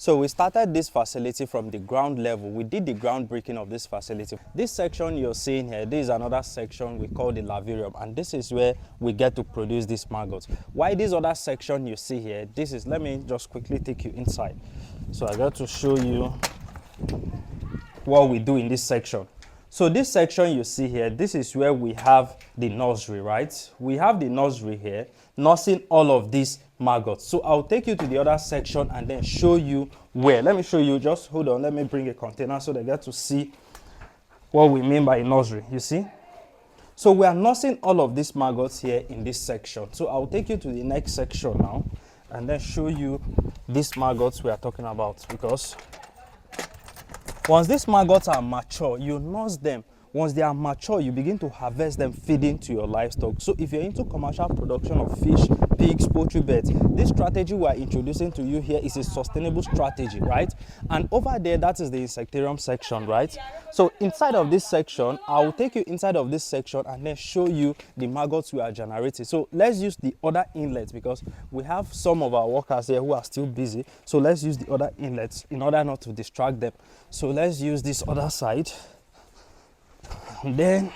So we started this facility from the ground level. We did the groundbreaking of this facility. This section you're seeing here, this is another section we call the lavarium, and this is where we get to produce these maggots. Why this other section you see here, this is, let me just quickly take you inside. So I got to show you what we do in this section. So this section you see here, this is where we have the nursery, right? We have the nursery here, nursing all of these maggots. So I'll take you to the other section and then show you where. Let me show you, just hold on, let me bring a container so they get to see what we mean by a nursery, you see? So we are nursing all of these maggots here in this section. So I'll take you to the next section now and then show you these maggots we are talking about, because once these maggots are mature, you nurse them. Once they are mature, you begin to harvest them, feeding to your livestock. So if you're into commercial production of fish, pigs, poultry beds, this strategy we are introducing to you here is a sustainable strategy, right? And over there, that is the insectarium section, right? So inside of this section, I will take you inside of this section and then show you the maggots we are generating. So let's use the other inlets, because we have some of our workers here who are still busy. So let's use the other inlets in order not to distract them. So let's use this other side. And then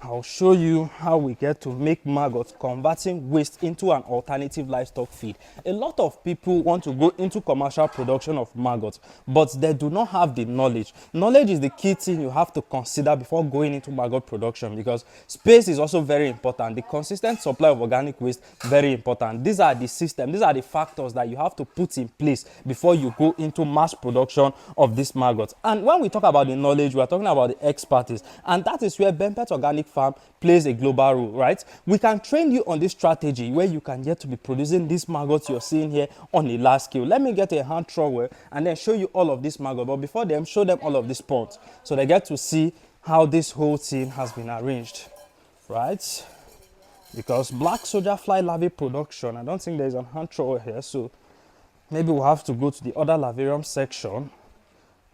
I'll show you how we get to make maggots, converting waste into an alternative livestock feed. A lot of people want to go into commercial production of maggots, but they do not have the knowledge. Knowledge is the key thing you have to consider before going into maggot production, because space is also very important. The consistent supply of organic waste, very important. These are the systems, these are the factors that you have to put in place before you go into mass production of these maggots. And when we talk about the knowledge, we are talking about the expertise, and that is where Bempet Organic Farm plays a global role, right? We can train you on this strategy where you can get to be producing these maggots you're seeing here on a large scale. Let me get a hand trowel and then show you all of this maggot, but before them, show them all of these ponds so they get to see how this whole thing has been arranged, right? Because black soldier fly larvae production, I don't think there's a hand trowel here, so maybe we'll have to go to the other lavarium section,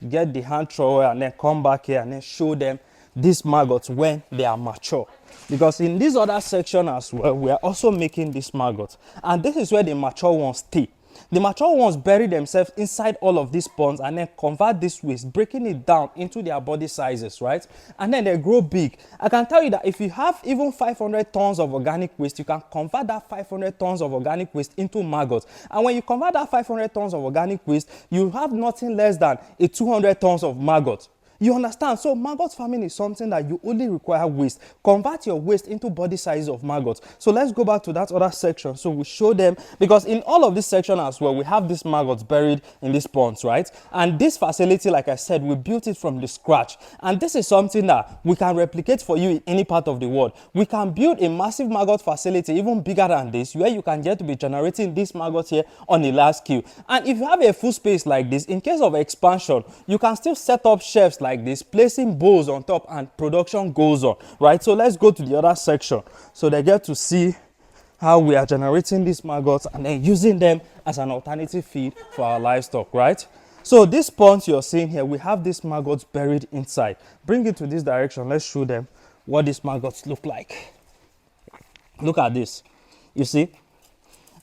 get the hand trowel, and then come back here and then show them these maggots when they are mature. Because in this other section as well, we are also making these maggots, and this is where the mature ones stay. The mature ones bury themselves inside all of these ponds and then convert this waste, breaking it down into their body sizes, right? And then they grow big. I can tell you that if you have even 500 tons of organic waste, you can convert that 500 tons of organic waste into maggots. And when you convert that 500 tons of organic waste, you have nothing less than a 200 tons of maggots. You understand? So maggot farming is something that you only require waste. Convert your waste into body size of maggots. So let's go back to that other section. So we show them, because in all of this section as well, we have these maggots buried in these ponds, right? And this facility, like I said, we built it from the scratch. And this is something that we can replicate for you in any part of the world. We can build a massive maggot facility, even bigger than this, where you can get to be generating these maggots here on a large scale. And if you have a full space like this, in case of expansion, you can still set up shelves like this, placing bowls on top, and production goes on, right? So let's go to the other section so they get to see how we are generating these maggots and then using them as an alternative feed for our livestock, right? So this ponds you're seeing here, we have these maggots buried inside. Bring it to this direction. Let's show them what these maggots look like. Look at this, you see?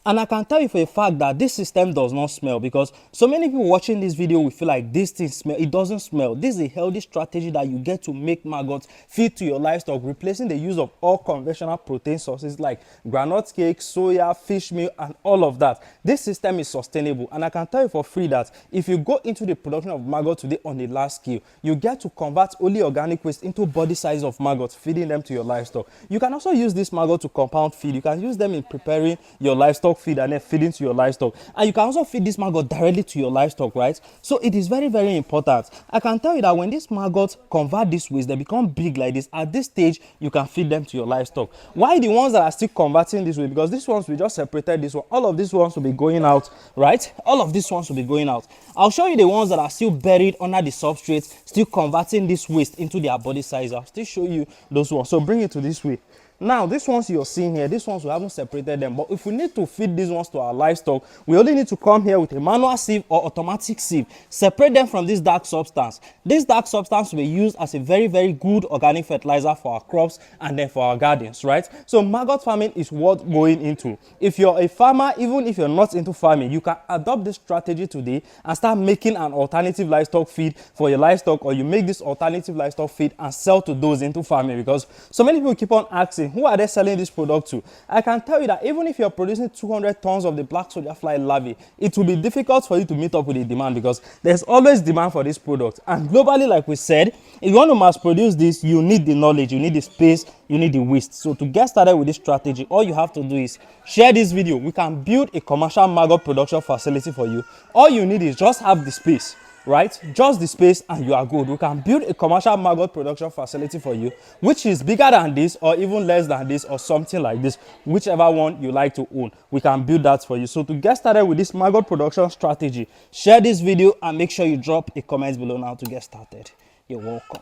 And I can tell you for a fact that this system does not smell, because so many people watching this video will feel like this thing smells. It doesn't smell. This is a healthy strategy that you get to make maggots feed to your livestock, replacing the use of all conventional protein sources like granite cake, soya, fish meal, and all of that. This system is sustainable, and I can tell you for free that if you go into the production of maggots today on a large scale, you get to convert only organic waste into body size of maggots, feeding them to your livestock. You can also use this maggot to compound feed. You can use them in preparing your livestock feed and then feeding to your livestock, and you can also feed this maggot directly to your livestock, right? So it is very, very important. I can tell you that when these maggots convert this waste, they become big like this. At this stage, you can feed them to your livestock. Why the ones that are still converting this way? Because these ones, we just separated this one. All of these ones will be going out, right? All of these ones will be going out. I'll show you the ones that are still buried under the substrate, still converting this waste into their body size. I'll still show you those ones. So bring it to this way Now, these ones you're seeing here, these ones we haven't separated them, but if we need to feed these ones to our livestock, we only need to come here with a manual sieve or automatic sieve, separate them from this dark substance. This dark substance will be used as a very, very good organic fertilizer for our crops and then for our gardens, right? So maggot farming is worth going into. If you're a farmer, even if you're not into farming, you can adopt this strategy today and start making an alternative livestock feed for your livestock, or you make this alternative livestock feed and sell to those into farming, because so many people keep on asking, who are they selling this product to? I can tell you that even if you're producing 200 tons of the black soldier fly larvae, it will be difficult for you to meet up with the demand, because there's always demand for this product. And globally, like we said, if you want to mass produce this, you need the knowledge, you need the space, you need the waste. So to get started with this strategy, all you have to do is share this video. We can build a commercial maggot production facility for you. All you need is just have the space, right? Just the space and you are good. We can build a commercial maggot production facility for you, which is bigger than this or even less than this or something like this, whichever one you like to own. We can build that for you. So to get started with this maggot production strategy, share this video and make sure you drop a comment below now to get started. You're welcome.